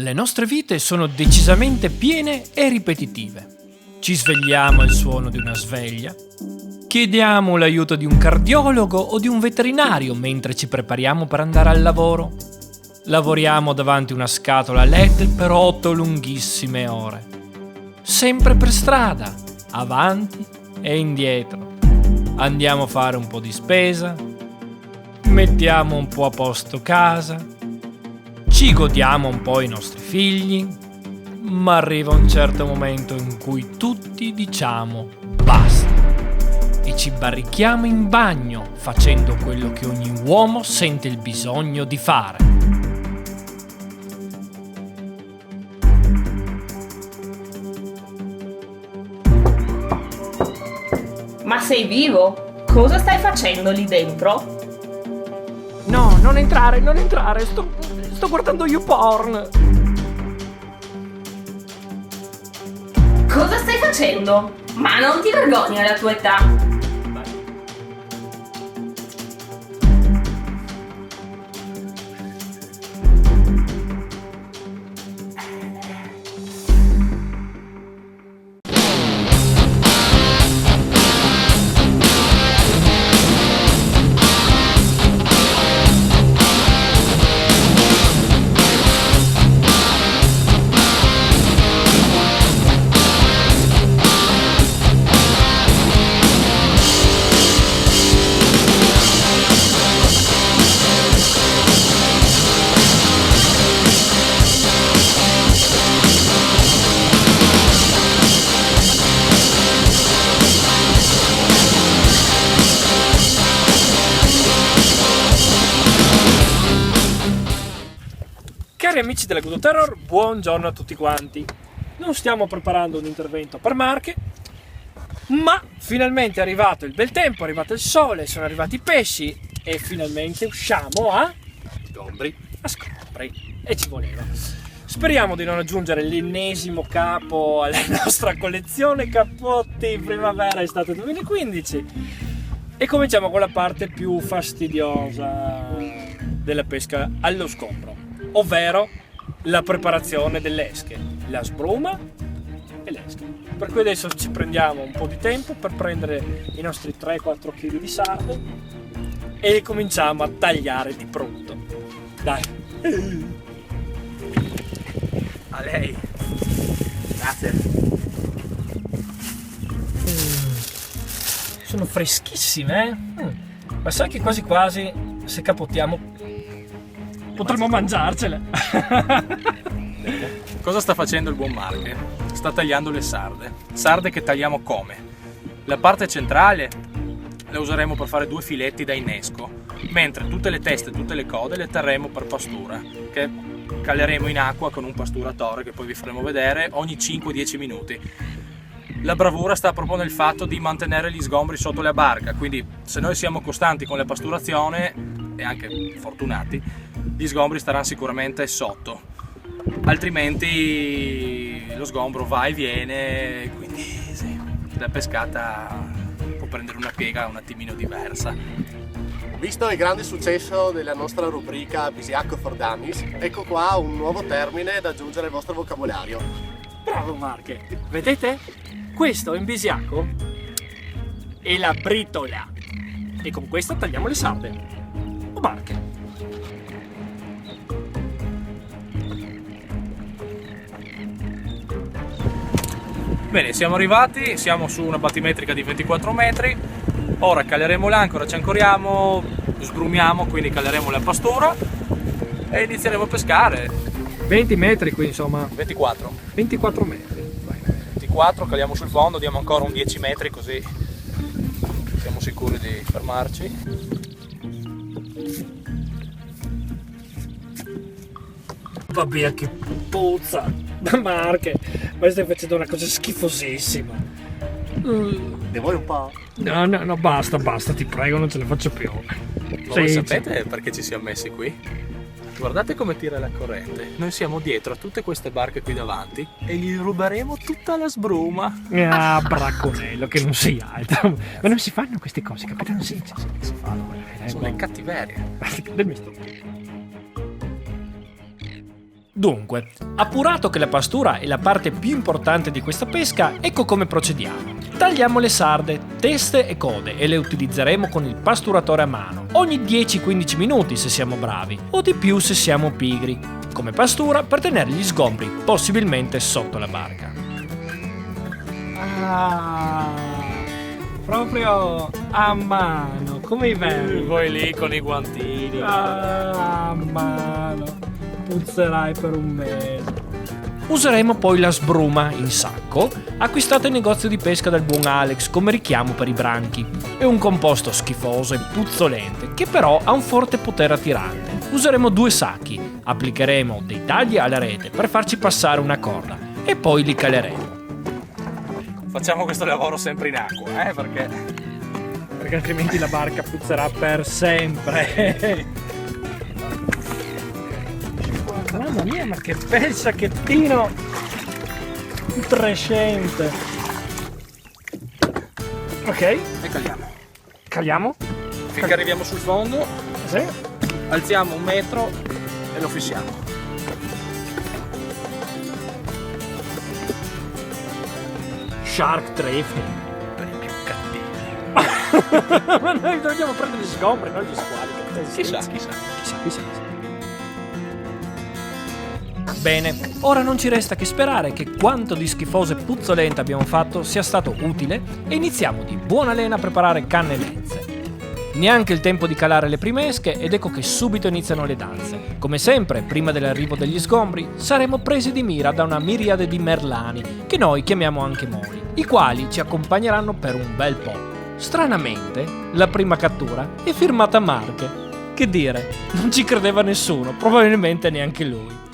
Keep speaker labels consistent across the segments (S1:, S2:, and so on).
S1: Le nostre vite sono decisamente piene e ripetitive. Ci svegliamo al suono di una sveglia, chiediamo l'aiuto di un cardiologo o di un veterinario mentre ci prepariamo per andare al lavoro. Lavoriamo davanti una scatola LED per 8 lunghissime ore. Sempre per strada, avanti e indietro. Andiamo a fare un po' di spesa, mettiamo un po' a posto casa, ci godiamo un po' i nostri figli, ma arriva un certo momento in cui tutti diciamo basta e ci barrichiamo in bagno facendo quello che ogni uomo sente il bisogno di fare.
S2: Ma sei vivo? Cosa stai facendo lì dentro?
S1: No, non entrare, sto guardando YouPorn.
S2: Cosa stai facendo? Ma non ti vergogni alla tua età?
S1: Cari amici della Good Terror, buongiorno a tutti quanti. Non stiamo preparando un intervento per Marche, ma finalmente è arrivato il bel tempo, è arrivato il sole, sono arrivati i pesci e finalmente usciamo a sgombri, e ci voleva. Speriamo di non aggiungere l'ennesimo capo alla nostra collezione cappotti primavera-estate 2015 e cominciamo con la parte più fastidiosa della pesca allo sgombro, ovvero la preparazione delle esche, la sbruma e le esche. Per cui adesso ci prendiamo un po' di tempo per prendere i nostri 3-4 kg di sarde e cominciamo a tagliare di brutto. Dai!
S3: A lei. Grazie.
S1: Sono freschissime, ma sai che quasi quasi se capottiamo potremmo mangiarcele.
S3: Cosa sta facendo il buon Marche? Sta tagliando le sarde. Sarde che tagliamo come? La parte centrale la useremo per fare 2 filetti da innesco, mentre tutte le teste e tutte le code le terremo per pastura, che caleremo in acqua con un pasturatore che poi vi faremo vedere ogni 5-10 minuti. La bravura sta proprio nel fatto di mantenere gli sgombri sotto la barca, quindi se noi siamo costanti con la pasturazione e anche fortunati, gli sgombri staranno sicuramente sotto, altrimenti lo sgombro va e viene, quindi sì, la pescata può prendere una piega un attimino diversa.
S4: Visto il grande successo della nostra rubrica Bisiacco for Dummies, ecco qua un nuovo termine da aggiungere al vostro vocabolario.
S1: Bravo Marche, vedete? Questo in bisiacco è la britola e con questa tagliamo le sarde. O Marche.
S3: Bene, siamo arrivati, siamo su una battimetrica di 24 metri, ora caleremo l'ancora, ci ancoriamo, sbrumiamo, quindi caleremo la pastura e inizieremo a pescare.
S1: 20 metri qui insomma.
S3: 24
S1: metri.
S3: 24, caliamo sul fondo, diamo ancora un 10 metri così siamo sicuri di fermarci.
S1: Vabbè, che puzza da Marche, ma stai facendo una cosa schifosissima.
S4: Ne vuoi un po'?
S1: No, basta, ti prego, non ce la faccio più.
S3: Ma voi sapete perché ci siamo messi qui? Guardate come tira la corrente. Noi siamo dietro a tutte queste barche qui davanti e gli ruberemo tutta la sbruma.
S1: Ah, bracconello, che non sei altro. Ma non si fanno queste cose, capitano? Sì, si fanno.
S3: Sono le cattiverie.
S1: Del mio. Dunque, appurato che la pastura è la parte più importante di questa pesca, ecco come procediamo. Tagliamo le sarde, teste e code e le utilizzeremo con il pasturatore a mano, ogni 10-15 minuti se siamo bravi, o di più se siamo pigri, come pastura per tenere gli sgombri possibilmente sotto la barca. Proprio a mano, come i vermi.
S3: Voi lì con i guantini.
S1: A mano. Puzzerai per un mese. Useremo poi la sbruma in sacco, acquistata in negozio di pesca dal buon Alex come richiamo per i branchi. È un composto schifoso e puzzolente che però ha un forte potere attirante. Useremo 2 sacchi, applicheremo dei tagli alla rete per farci passare una corda e poi li caleremo.
S3: Facciamo questo lavoro sempre in acqua,
S1: Perché altrimenti la barca puzzerà per sempre. Mamma mia, ma che bel sacchettino putrescente. Ok,
S3: E caliamo.
S1: caliamo.
S3: Finché arriviamo sul fondo,
S1: Sì.
S3: alziamo 1 metro e lo fissiamo.
S1: Shark Drift. Per i più cattivi. Ma noi dobbiamo prendere gli sgombri, non gli squali. Chissà. Bene, ora non ci resta che sperare che quanto di schifoso e puzzolente abbiamo fatto sia stato utile e iniziamo di buona lena a preparare canne e lenze. Neanche il tempo di calare le prime esche ed ecco che subito iniziano le danze. Come sempre, prima dell'arrivo degli sgombri, saremo presi di mira da una miriade di merlani, che noi chiamiamo anche moli, i quali ci accompagneranno per un bel po'. Stranamente, la prima cattura è firmata Marche. Che dire, non ci credeva nessuno, probabilmente neanche lui.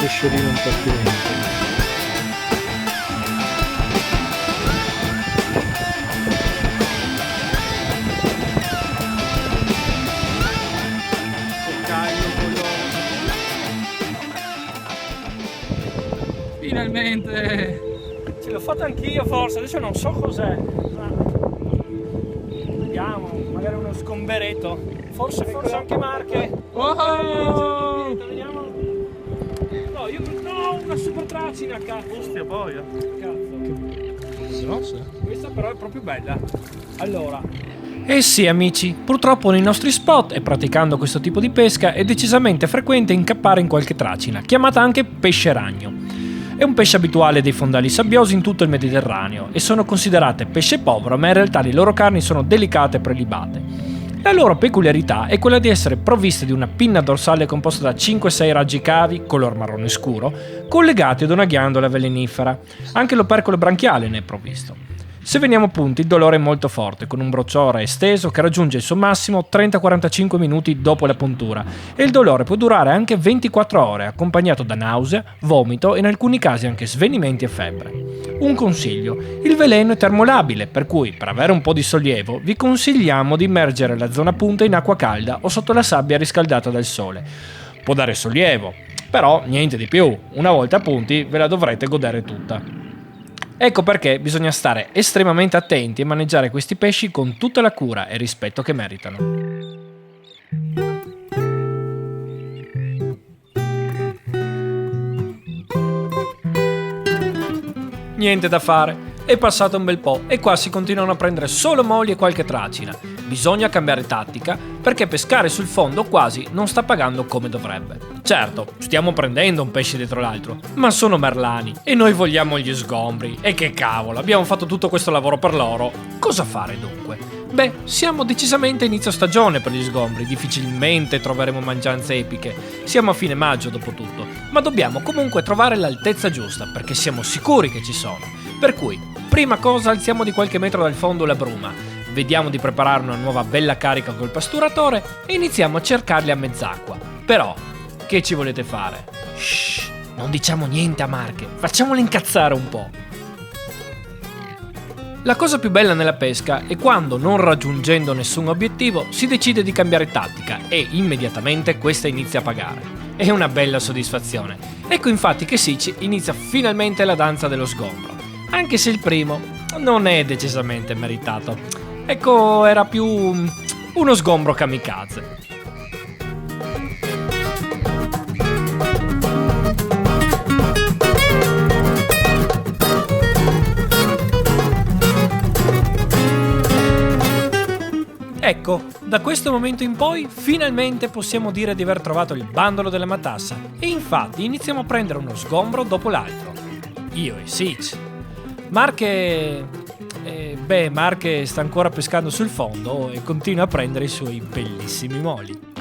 S1: pesciolino un po' più lento.
S3: Finalmente!
S1: Ce l'ho fatta anch'io forse, adesso non so cos'è. Vediamo, magari uno sgomberetto. Forse anche Marche.
S3: Oh!
S1: Vediamo. No, una super tracina, cazzo.
S3: Ostia boia.
S1: Cazzo.
S3: Grossa.
S1: Questa però è proprio bella. Allora. Eh sì amici, purtroppo nei nostri spot e praticando questo tipo di pesca è decisamente frequente incappare in qualche tracina, chiamata anche pesce ragno. È un pesce abituale dei fondali sabbiosi in tutto il Mediterraneo e sono considerate pesce povero, ma in realtà le loro carni sono delicate e prelibate. La loro peculiarità è quella di essere provviste di una pinna dorsale composta da 5-6 raggi cavi, color marrone scuro, collegati ad una ghiandola velenifera. Anche l'opercolo branchiale ne è provvisto. Se veniamo a punti, il dolore è molto forte, con un bruciore esteso che raggiunge il suo massimo 30-45 minuti dopo la puntura, e il dolore può durare anche 24 ore, accompagnato da nausea, vomito e in alcuni casi anche svenimenti e febbre. Un consiglio: il veleno è termolabile, per cui per avere un po' di sollievo vi consigliamo di immergere la zona punta in acqua calda o sotto la sabbia riscaldata dal sole. Può dare sollievo, però niente di più, una volta a punti ve la dovrete godere tutta. Ecco perché bisogna stare estremamente attenti e maneggiare questi pesci con tutta la cura e rispetto che meritano. Niente da fare, è passato un bel po' e qua si continuano a prendere solo moli e qualche tracina. Bisogna cambiare tattica perché pescare sul fondo quasi non sta pagando come dovrebbe. Certo, stiamo prendendo un pesce dietro l'altro, ma sono merlani e noi vogliamo gli sgombri. E che cavolo, abbiamo fatto tutto questo lavoro per loro. Cosa fare dunque? Beh, siamo decisamente a inizio stagione per gli sgombri, difficilmente troveremo mangianze epiche. Siamo a fine maggio dopo tutto, ma dobbiamo comunque trovare l'altezza giusta perché siamo sicuri che ci sono. Per cui, prima cosa, alziamo di qualche metro dal fondo la bruma. Vediamo di preparare una nuova bella carica col pasturatore e iniziamo a cercarli a mezz'acqua. Però, che ci volete fare? Shh, non diciamo niente a Marche, facciamole incazzare un po'. La cosa più bella nella pesca è quando, non raggiungendo nessun obiettivo, si decide di cambiare tattica e immediatamente questa inizia a pagare. È una bella soddisfazione. Ecco infatti che Sici inizia finalmente la danza dello sgombro, anche se il primo non è decisamente meritato. Ecco, era più uno sgombro kamikaze. Ecco, da questo momento in poi finalmente possiamo dire di aver trovato il bandolo della matassa e infatti iniziamo a prendere uno sgombro dopo l'altro. Io e Sici. Marche sta ancora pescando sul fondo e continua a prendere i suoi bellissimi moli.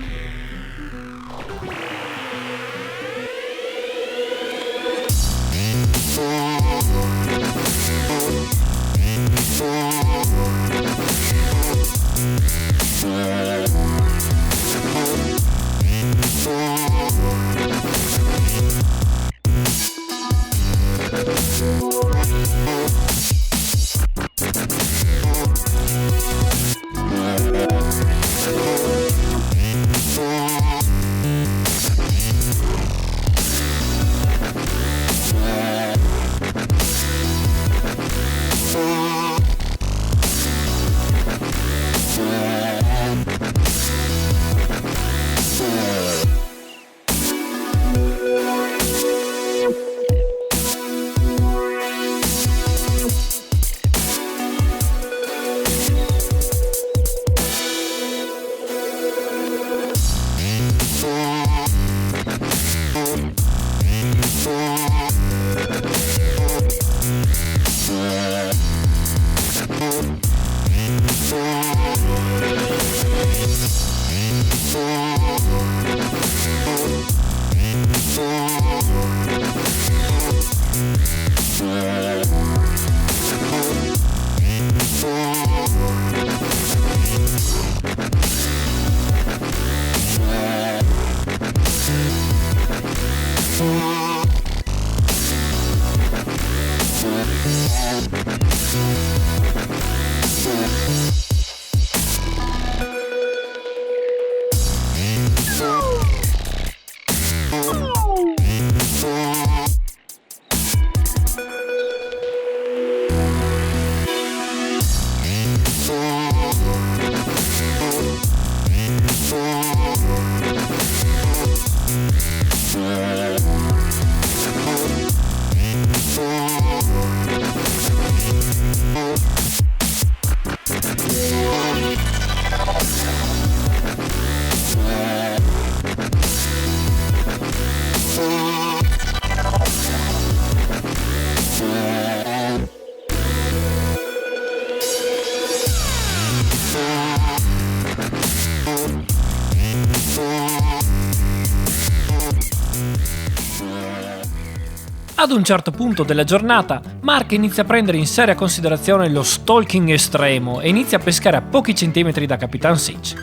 S1: Ad un certo punto della giornata, Mark inizia a prendere in seria considerazione lo stalking estremo e inizia a pescare a pochi centimetri da Capitan Sitch.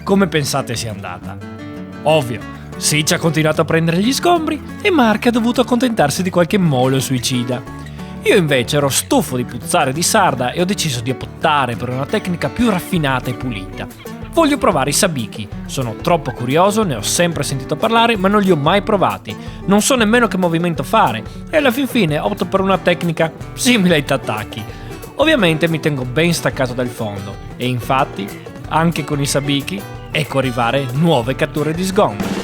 S1: Come pensate sia andata? Ovvio, Sitch ha continuato a prendere gli sgombri e Mark ha dovuto accontentarsi di qualche molo suicida. Io invece ero stufo di puzzare di sarda e ho deciso di optare per una tecnica più raffinata e pulita. Voglio provare i sabiki. Sono troppo curioso, ne ho sempre sentito parlare, ma non li ho mai provati. Non so nemmeno che movimento fare e alla fin fine opto per una tecnica simile ai tataki. Ovviamente mi tengo ben staccato dal fondo e infatti, anche con i sabiki, ecco arrivare nuove catture di sgombro.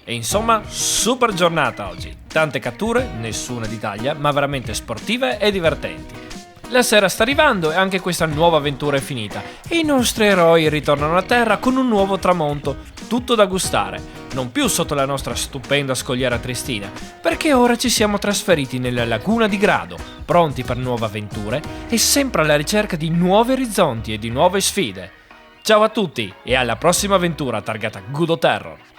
S1: E insomma, super giornata oggi. Tante catture, nessuna d'Italia, ma veramente sportive e divertenti. La sera sta arrivando e anche questa nuova avventura è finita. E i nostri eroi ritornano a terra con un nuovo tramonto, tutto da gustare. Non più sotto la nostra stupenda scogliera Tristina, perché ora ci siamo trasferiti nella laguna di Grado, pronti per nuove avventure e sempre alla ricerca di nuovi orizzonti e di nuove sfide. Ciao a tutti e alla prossima avventura targata Gudo Terror!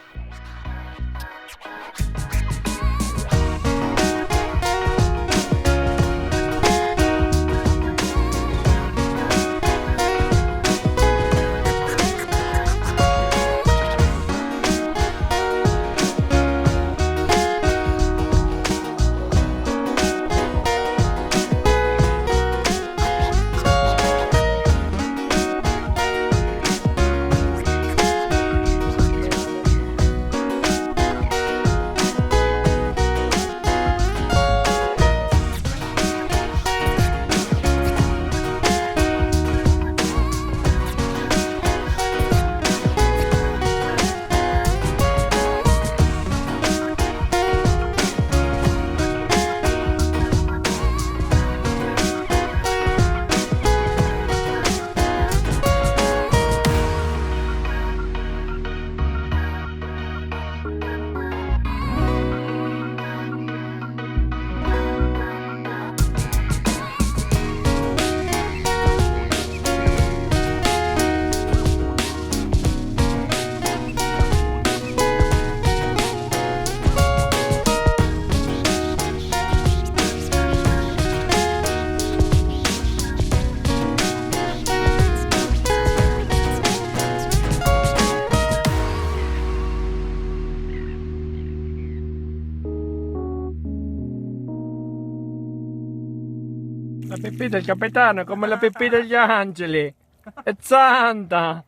S1: La pipì del capitano è come la pipì degli angeli. È santa!